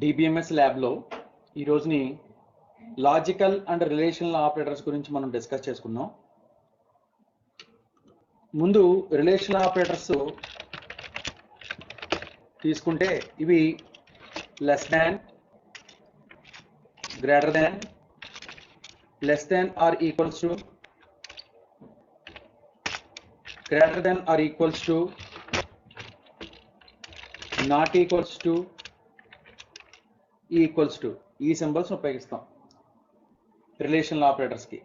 DBMS ల్యాబ్లో ఈ రోజుని లాజికల్ అండ్ రిలేషనల్ ఆపరేటర్స్ గురించి మనం డిస్కస్ చేసుకున్నాం. ముందు రిలేషనల్ ఆపరేటర్స్ తీసుకుంటే ఇవి less than, greater than, less than or equals to, greater than or equals to, not equals to, equals to ఈ సింబల్స్ ఉపయోగిస్తాం రిలేషనల్ ఆపరేటర్స్ కి.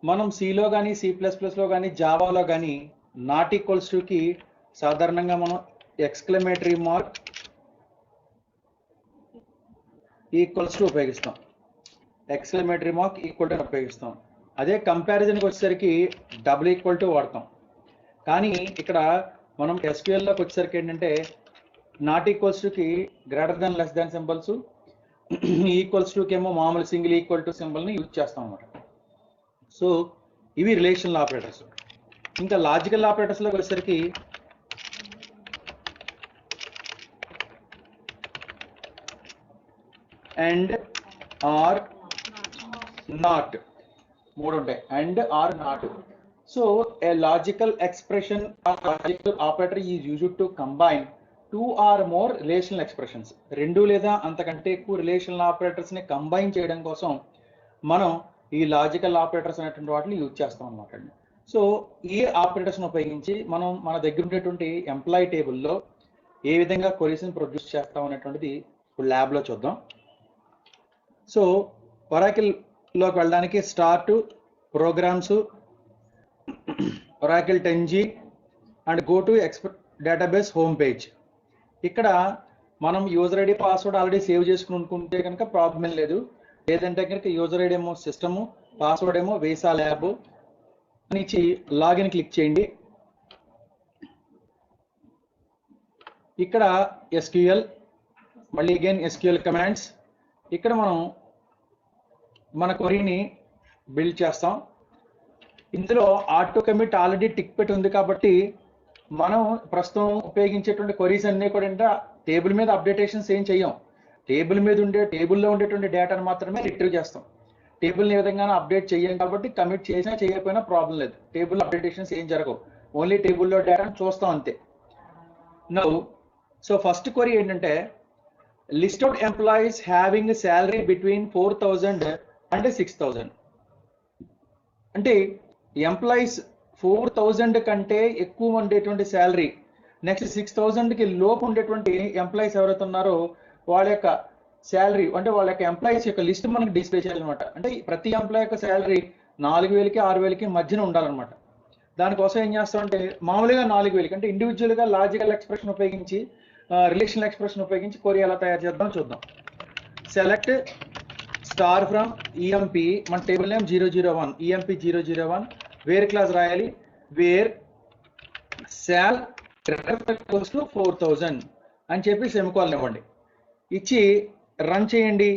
మనం సిలో కానీ C++లో కానీ జావాలో కానీ నాట్ ఈక్వల్స్ టు కి సాధారణంగా మనం ఎక్స్క్లమేటరీ మార్క్ ఈక్వల్స్ టు ఉపయోగిస్తాం. ఎక్స్క్లమేటరీ మార్క్ ఈక్వల్ టు ఉపయోగిస్తాం. అదే కంపారిజన్కి వచ్చేసరికి డబుల్ ఈక్వల్ టు వాడతాం. కానీ ఇక్కడ మనం SQLలోకి వచ్చేసరికి ఏంటంటే నాట్ ఈక్వల్స్ టుకి greater than less than symbols, equals టుకి ఏమో మామూలు సింగిల్ ఈక్వల్ టు సింబల్ని యూజ్ చేస్తాం అన్నమాట. సో ఇవి రిలేషనల్ ఆపరేటర్స్. ఇంకా లాజికల్ ఆపరేటర్స్లోకి వచ్చేసరికి అండ్, ఆర్, నాట్ మూడు ఉంటాయి. And, or, not. So a logical expression or logical operator is used to combine 2 or more relational expressions. 2 లేదా అంతకంటే ఎక్కువ రిలేషనల్ ఆపరేటర్స్ ని కంబైన్ చేయడం కోసం మనం ఈ లాజికల్ ఆపరేటర్స్ అనేటువంటి వాటిని యూజ్ చేస్తాం అన్నమాట. సో ఈ ఆపరేటర్స్ ఉపయోగించి మనం మన దగ్గర ఉండేటువంటి ఎంప్లాయీ టేబుల్లో ఏ విధంగా క్వరీస్ ని ప్రొడ్యూస్ చేస్తాం అనేటువంటిది ఇప్పుడు ల్యాబ్ లో చూద్దాం. సో ఒరాకిల్ లోకి వెళ్ళడానికి start, programs, Oracle 10G and go to database home page. ఇక్కడ మనం user ID password already save చేసుకుని అనుకుంటే కనుక ప్రాబ్లం లేదు. లేదంటే కనుక యూజర్ ఐడి ఏమో సిస్టము, పాస్వర్డ్ ఏమో వేసా ల్యాబ్ నుంచి లాగిన్ క్లిక్ చేయండి. ఇక్కడ SQL, మళ్ళీ అగైన్ SQL కమాండ్స్. ఇక్కడ మనం మన క్వరీని బిల్డ్ చేస్తాం. ఇందులో ఆటో కమిట్ ఆల్రెడీ టిక్ పెట్టి ఉంది కాబట్టి మనం ప్రస్తుతం ఉపయోగించేటువంటి క్వరీస్ అన్నీ కూడా టేబుల్ మీద అప్డేటేషన్స్ ఏం చేయం. టేబుల్లో ఉండేటువంటి డేటాను మాత్రమే రిట్రీవ్ చేస్తాం. టేబుల్ని ఏ విధంగా అప్డేట్ చేయం కాబట్టి కమిట్ చేసినా చేయకపోయినా ప్రాబ్లం లేదు. టేబుల్ అప్డేటేషన్స్ ఏం జరగవు. ఓన్లీ టేబుల్లో డేటాను చూస్తాం అంతే. నౌ సో ఫస్ట్ క్వరీ ఏంటంటే list out employees having salary between 4,000 and 6,000. అంటే ఎంప్లాయీస్ 4,000 కంటే ఎక్కువ ఉండేటువంటి శాలరీ, నెక్స్ట్ 6,000కి లోపు ఉండేటువంటి ఎంప్లాయీస్ ఎవరైతే ఉన్నారో వాళ్ళ యొక్క శాలరీ, అంటే వాళ్ళ యొక్క ఎంప్లాయీస్ యొక్క లిస్ట్ మనకి డిస్ప్లే చేయాలన్నమాట. అంటే ప్రతి ఎంప్లాయీ యొక్క శాలరీ 4,000కి 6,000కి మధ్యన ఉండాలన్నమాట. దానికోసం ఏం చేస్తామంటే మామూలుగా 4,000కి అంటే ఇండివిజువల్గా లాజికల్ ఎక్స్ప్రెషన్ ఉపయోగించి, రిలేషనల్ ఎక్స్ప్రెషన్ ఉపయోగించి క్వరీ ఎలా తయారు చేద్దాం చూద్దాం. సెలెక్ట్ స్టార్ ఫ్రమ్ EMP, మన table name 001, EMP 001. Where clause రాయాలి, వేర్ శాల్ ఈక్వల్స్ టు 4,000 అని చెప్పి సెమికోలన్ ఇవ్వండి. ఇచ్చి రన్ చేయండి.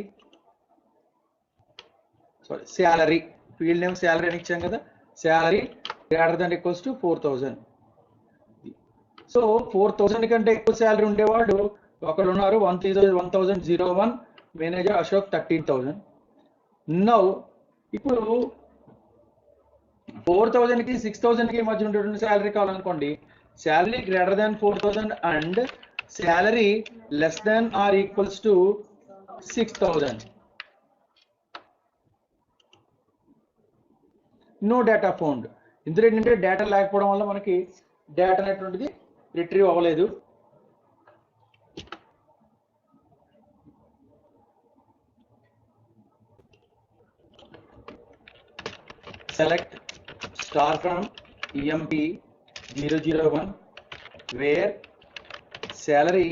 Sorry, salary field name salary అని ఇచ్చాం కదా, salary greater than equals to 4,000. So 4,000 కంటే ఎక్కువ శాలరీ ఉండేవాడు ఒకళ్ళు ఉన్నారు, 1,001, మేనేజర్ అశోక్ 13,000. నౌ ఇప్పుడు 4,000కి 6,000కి మధ్య ఉండేటువంటి శాలరీ కావాలనుకోండి, salary greater than 4,000 and salary less than or equals to 6,000. No data found. ఇందులో ఏంటంటే డేటా లేకపోవడం వల్ల మనకి డేటా అనేటువంటిది రిట్రీవ్ అవ్వలేదు. Select star from EMP 001, wear salary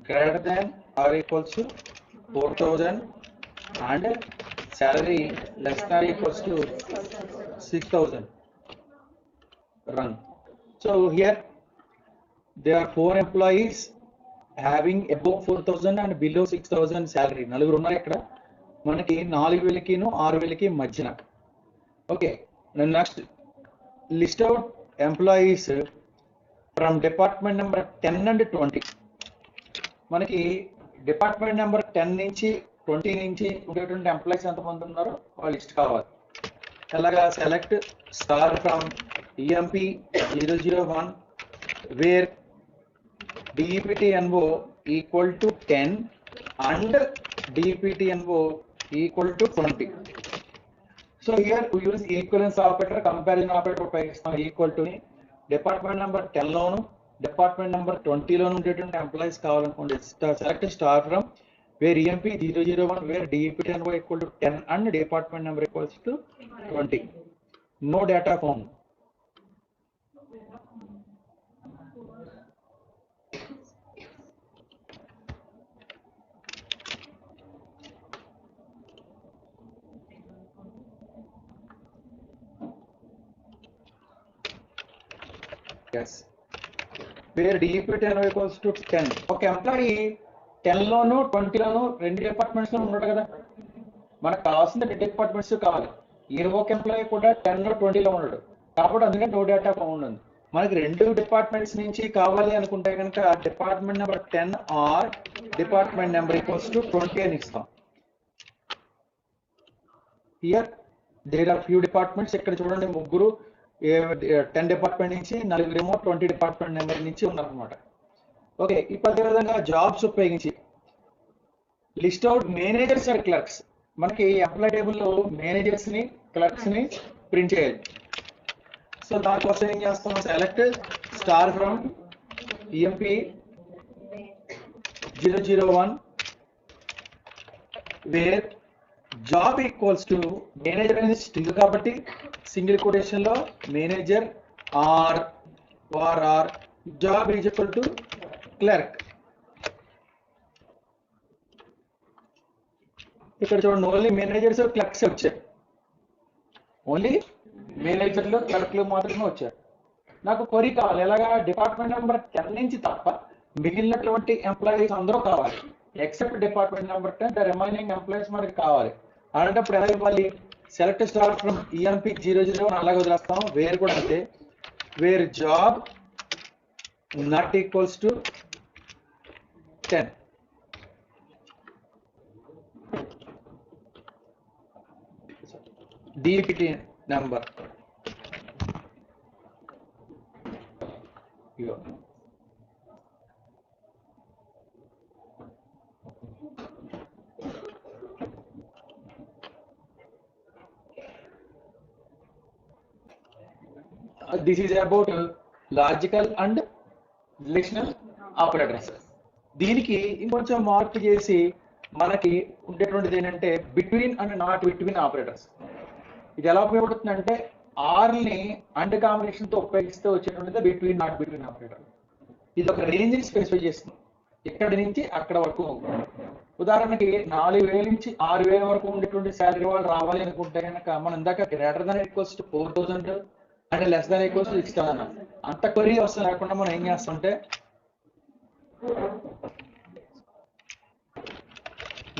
greater than or equals to 4,000 and salary less than equals to 6,000. Run. So here there are 4 employees having above 4,000 and below 6,000 salary. నలుగురు ఉన్నారు ఇక్కడ మనకి 4,000కి 6,000కి మధ్యన. Okay, next list out employees from department number 10 and 20. మనకి department number 10 నుంచి 20 నుంచి ఉండేటువంటి employees ఎంతమంది ఉన్నారో వాళ్ళ లిస్ట్ కావాలి. అలాగా select star from EMP 001 wear DEPTNO equal to 10 and DEPTNO equal to 20. So here we use equivalence operator, comparison operator ఉపయోగిస్తాం. ఈక్వల్ టు డిపార్ట్మెంట్ నెంబర్ 10 లోను డిపార్ట్మెంట్ నెంబర్ 20 లోను ఉండేటువంటి ఎంప్లాయీస్ కావాలనుకోండి. Select star from where EMP 001 wear DEPTNO equal to 10 and department number equals to 20. No data found. Yes. Where DEPTNO equals to 10. ఒక employee 10 లోను 20 లోను రెండు departments లో ఉన్నాడు కదా. మనకు కావాల్సిన రెండు డిపార్ట్మెంట్స్ కావాలి. ఏ ఒక ఎంప్లాయీ కూడా 10 లో 20 లో ఉన్నాడు కాబట్టి అందుకని నో డేటా ఫౌండ్ ఉంది. మనకి రెండు డిపార్ట్మెంట్స్ నుంచి కావాలి అనుకుంటే కనుక department number 10 or department number equals to 20 అని ఇస్తాం. Here there are few departments. ఇక్కడ చూడండి ముగ్గురు 10 డిపార్ట్మెంట్ నుంచి, నలుగురేమో 20 డిపార్ట్మెంట్ నెంబర్ నుంచి ఉన్నారనమాట. ఓకే, ఇప్పుడు అదే విధంగా జాబ్స్ ఉపయోగించి list out managers and clerks. మనకి ఎంప్లాయ్ టేబుల్లో మేనేజర్స్ ని క్లర్క్స్ ని ప్రింట్ చేయాలి. సో దానికోసం ఏం చేస్తాం, select star from EMP 001 where job equals to manager అనేది స్ట్రింగ్ కాబట్టి సింగిల్ కొటేషన్ లో manager or job is equal to clerk. ఇక్కడ చూడండి ఓన్లీ మేనేజర్స్ క్లర్క్స్ వచ్చాయి. ఓన్లీ మేనేజర్లు క్లర్క్లు మాత్రమే వచ్చారు. నాకు క్వరీ కావాలి. ఎలాగా డిపార్ట్మెంట్ నెంబర్ 10 నుంచి తప్ప మిగిలినటువంటి ఎంప్లాయీస్ అందరూ కావాలి. Except department number 10 the remaining employees మనకి కావాలి. అలాంటప్పుడు ఎలా ఇవ్వాలి, సెలెక్ట్ స్టార్ ఫ్రమ్ EMP 001 అలాగే వదిలేస్తాం. వేర్ కూడా అంతే, where job not equals to 10. DEPT number this is about logical and relational operators. దీనికి ఇంకొంచెం మార్పు చేసి మనకి ఉండేటువంటిది ఏంటంటే between and not between operators. ఇది ఎలా ఉపయోగపడుతుంది అంటే ఆర్ని అండ్ కాంబినేషన్ తో ఉపయోగిస్తే వచ్చేటువంటిది బిట్వీన్ నాట్ బిట్వీన్ ఆపరేటర్. ఇది ఒక రేంజ్ ని స్పెసిఫై చేస్తుంది, ఇక్కడి నుంచి అక్కడ వరకు. ఉదాహరణకి 4,000 నుంచి 6,000 వరకు ఉండేటువంటి శాలరీ వాళ్ళు రావాలి అనుకుంటే కనుక మనం ఇందాక గ్రేటర్ దాన్ ఈక్వల్స్ టు 4,000 అంటే లెస్ దాన్ ఈక్వల్స్ టు 6,000 అంత క్వరీ వస్తుంది లేకుండా మనం ఏం చేస్తామంటే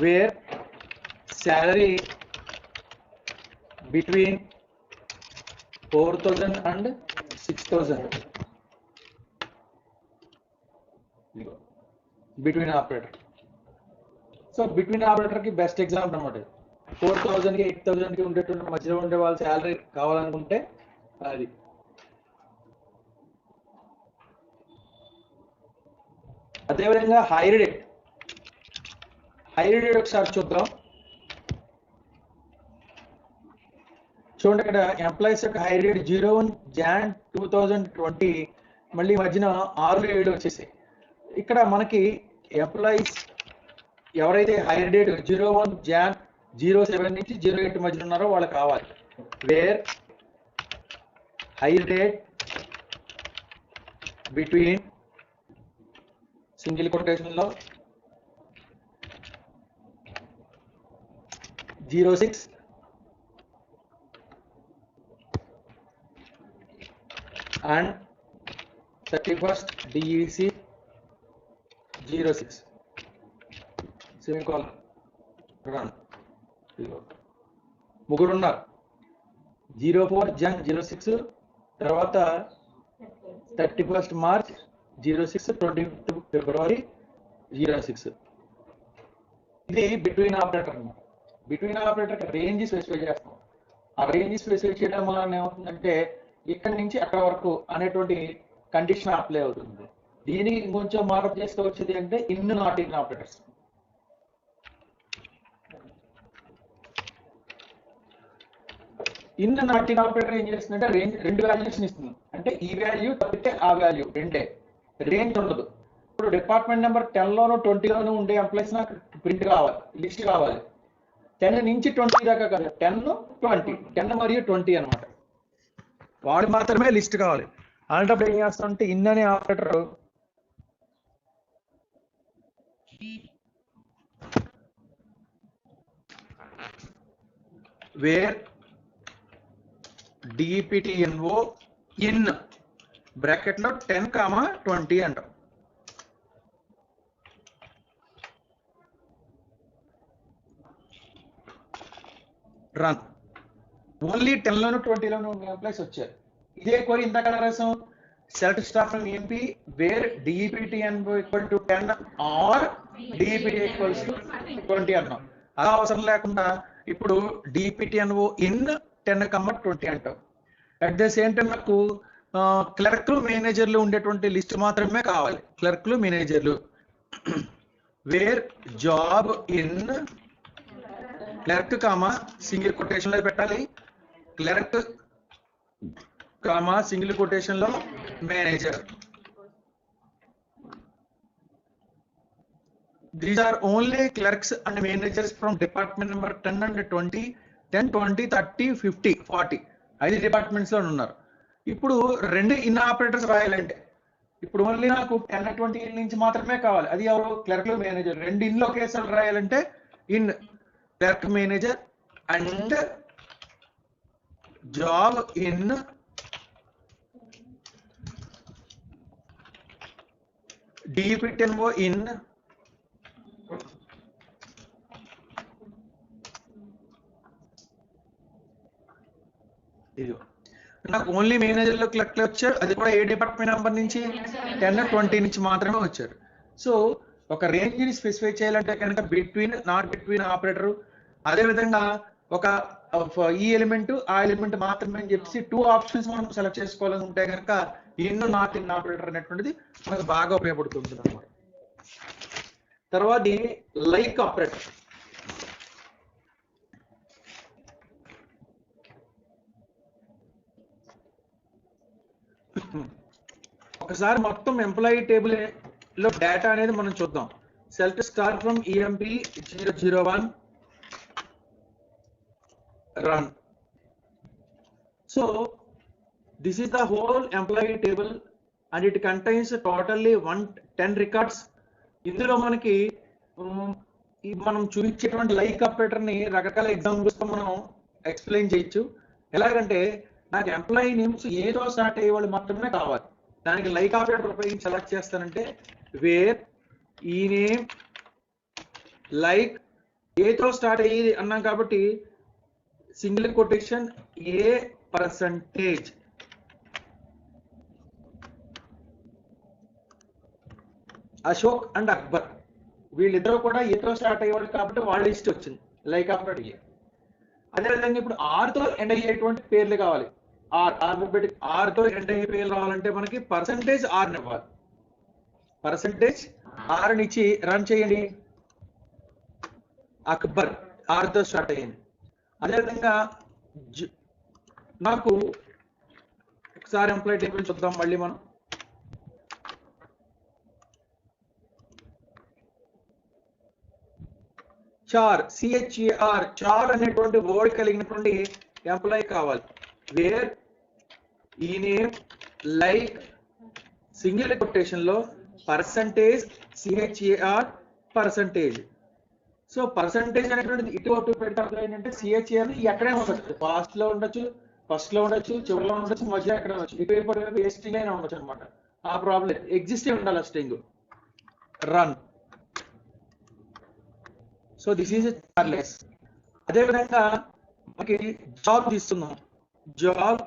wear salary between 4,000 and 6,000 between operator. So between operator కి బెస్ట్ ఎగ్జాంపుల్ అన్నమాట. 4,000 కి 8,000 కి ఉండేటువంటి మధ్యలో ఉండే వాళ్ళ శాలరీ కావాలనుకుంటే అది. అదేవిధంగా హైర్ డేట్ ఒకసారి చూద్దాం. చూడండి ఇక్కడ ఎంప్లాయీస్ యొక్క హైర్ డేట్ 01 Jan 2020 మళ్ళీ మధ్యన 6-7 వచ్చేసాయి. ఇక్కడ మనకి ఎంప్లాయీస్ ఎవరైతే హైర్ డేట్ 01 Jan 07 నుంచి 08 మధ్యన ఉన్నారో వాళ్ళకి కావాలి. Where hire date between single quotation లో 06 and 31st DEC 06 semicolon run. ముగ్గురు ఉన్నారు. 04 Jan 06 తర్వాత 31st March 06 22 February 06 ఇది బిట్వీన్ ఆపరేటర్ అన్నమాట. బిట్వీన్ ఆపరేటర్ రేంజ్ స్పెసిఫై చేస్తాం. ఆ రేంజ్ స్పెసిఫై చేయడం వల్ల ఏమవుతుందంటే ఇక్కడి నుంచి అక్కడ వరకు అనేటువంటి కండిషన్ అప్లై అవుతుంది. దీనికి కొంచెం మార్పు చేసుకోవచ్చేది అంటే in not in operators. In not in operator ఏం చేస్తుందంటే రేంజ్ రెండు వాల్యూస్ ఇస్తుంది. అంటే ఈ వాల్యూ తప్పితే ఆ వాల్యూ రెండే, రేంజ్ ఉండదు. ఇప్పుడు డిపార్ట్మెంట్ నెంబర్ 10 లోను 20 లోను ఉండే ఎంప్లాయీస్ నాకు ప్రింట్ కావాలి, లిస్ట్ కావాలి. 10 నుంచి 20 దాకా కాదు, 10 20 10 మరియు 20 అనమాట. వాడు మాత్రమే లిస్ట్ కావాలి. అలాంటప్పుడు ఏం చేస్తామంటే ఇన్ అనే operator where DEPTNO in bracket లో 10, 20 అంటాం. రన్. ఓన్లీ 10 లోను 20 లోను ఎంప్లాయీస్ వచ్చారు. ఇదే కోరి ఇంతకాల రాసాం select staff from EMP where DEPTNO equal to 10 or DEPT equals to 20 అన్నాం. అలా అవసరం లేకుండా ఇప్పుడు DEPTNO ఇన్ 10, 20 అంటాం. అట్ ద సేమ్ టైం నాకు క్లర్క్లు మేనేజర్లు ఉండేటువంటి లిస్ట్ మాత్రమే కావాలి. క్లర్క్లు మేనేజర్లు where job in clerk comma single quotation లో పెట్టాలి, క్లర్క్ కామా సింగిల్ కొటేషన్ లో manager. These are only clerks and managers from department number 10 and 20, 10, 20, 30, 50, 40. 5 departments లో ఉన్నారు. ఇప్పుడు రెండు ఇన్ ఆపరేటర్స్ రాయాలంటే ఇప్పుడు ఓన్లీ నాకు 10, 20 నుంచి మాత్రమే కావాలి. అది ఎవరు? Clerk manager. రెండు ఇన్ లొకేషన్ రాయాలంటే in clerk manager and job in DEPTNO in నాకు ఓన్లీ మేనేజర్ లో క్లర్క్ వచ్చారు. అది కూడా ఏ డిపార్ట్మెంట్ నెంబర్ నుంచి 10, 20 నుంచి మాత్రమే వచ్చారు. సో ఒక రేంజ్ ని స్పెసిఫై చేయాలంటే కనుక బిట్వీన్ నాట్ బిట్వీన్ ఆపరేటర్, అదే విధంగా ఒక ఈ ఎలిమెంట్ ఆ ఎలిమెంట్ మాత్రమే అని చెప్పి 2 ఆప్షన్స్ మనం సెలెక్ట్ చేసుకోవాలని ఉంటే కనుక ఇన్ నాట్ ఇన్ ఆపరేటర్ అనేటువంటిది మనకు బాగా ఉపయోగపడుతుంది అన్నమాట. తర్వాత లైక్ ఆపరేటర్. ఒకసారి మొత్తం ఎంప్లాయీ టేబుల్ లో డేటా అనేది మనం చూద్దాం. Select star from EMP 001 run. So this is the whole employee table and it contains totally 110 records. ఇందులో మనకి మనం చూపించేటువంటి లైక్ ఆపరేటర్ ని రకరకాల ఎగ్జాంపుల్స్ తో మనం ఎక్స్ప్లెయిన్ చేయొచ్చు. ఎలాగంటే నాకు ఎంప్లాయీ నేమ్స్ ఏదో స్టార్ట్ అయ్యే వాళ్ళు మాత్రమే కావాలి. దానికి లైక్ ఆపరేటర్ ఉపయోగించి సెలెక్ట్ చేస్తానంటే వేర్ ఈ నేమ్ లైక్ ఏతో స్టార్ట్ అయ్యేది అన్నాం కాబట్టి single quotation A percentage Ashok and Akbar వీళ్ళిద్దరూ కూడా ఏతో స్టార్ట్ అయ్యేవాళ్ళు కాబట్టి వాళ్ళ లిస్ట్ వచ్చింది లైక్ ఆపరేటర్ ఏ. అదేవిధంగా ఇప్పుడు ఆర్ తో ఎండ్ అయ్యేటువంటి పేర్లు కావాలి. ఆర్ తో ఎండ్ అయ్యే పేర్లు రావాలంటే మనకి పర్సంటేజ్ ఆర్ ఇవ్వాలి. పర్సంటేజ్ ఆర్ నుంచి రన్ చేయండి. అక్బర్ ఆర్ తో స్టార్ట్ అయ్యింది. అదేవిధంగా నాకు ఒకసారి ఎంప్లాయీ టేబుల్ చూద్దాం మళ్ళీ మనం. చార్ CHAR చార్ అనేటువంటి వర్డ్ కలిగినటువంటి ఎంప్లాయీ కావాలి. వేర్ ఈ నేమ్ లైక్ సింగిల్ కొటేషన్ లో percentage CHAR percentage. So percentage అనేటువంటిది ఇటు అటు పెట్టాలి ఏంటంటే CHAR ఎక్కడైనా ఉండొచ్చు, ఫాస్ట్ లో ఉండొచ్చు, ఫస్ట్ లో ఉండొచ్చు, చివరిలో ఉండొచ్చు, మధ్య ఎక్కడ ఉండొచ్చు, ఇటు ఏ స్ట్రింగ్ అయినా ఉండొచ్చు అనమాట. ఆ ప్రాబ్లం ఎగ్జిస్టింగ్ ఉండాలి string. Run. So this is Charles. అదేవిధంగా మనకి జాబ్ తీసుకుందాం. జాబ్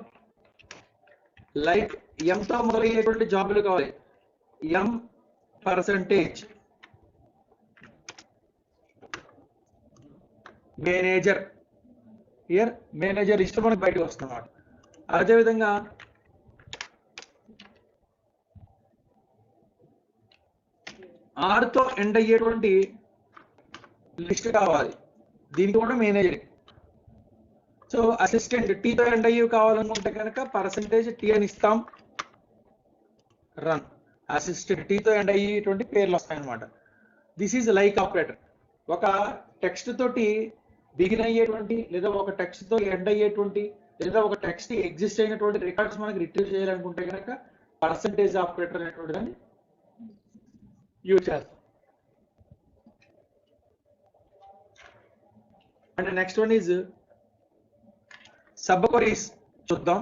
లైక్ ఎంతో మొదలయ్యేటువంటి జాబులు కావాలి. M percentage manager, here manager list మనకు బయటకు వస్తుంది అన్నమాట. అదేవిధంగా ఆర్తో ఎండ్ అయ్యేటువంటి లిస్ట్ కావాలి, దీనికి కూడా మేనేజర్. సో అసిస్టెంట్ టీతో ఎండ్ అయ్యి కావాలనుకుంటే కనుక %T అని ఇస్తాం, రన్. అసిస్టెంట్ టీతో ఎండ్ అయ్యేటువంటి పేర్లు వస్తాయన్నమాట. This is like operator. ఒక టెక్స్ట్ తోటి బిగిన్ అయ్యేటువంటి లేదా ఒక టెక్స్ట్ తో ఎండ్ అయ్యేటువంటి లేదా ఒక టెక్స్ట్ ఎగ్జిస్ట్ అయినటువంటి రికార్డ్స్ మనకి రిట్రీవ్ చేయాలనుకుంటే కనుక %ఆపరేటర్ అనేటువంటి దాన్ని యూజ్ చేస్తాం. And next one is sub queries చూద్దాం.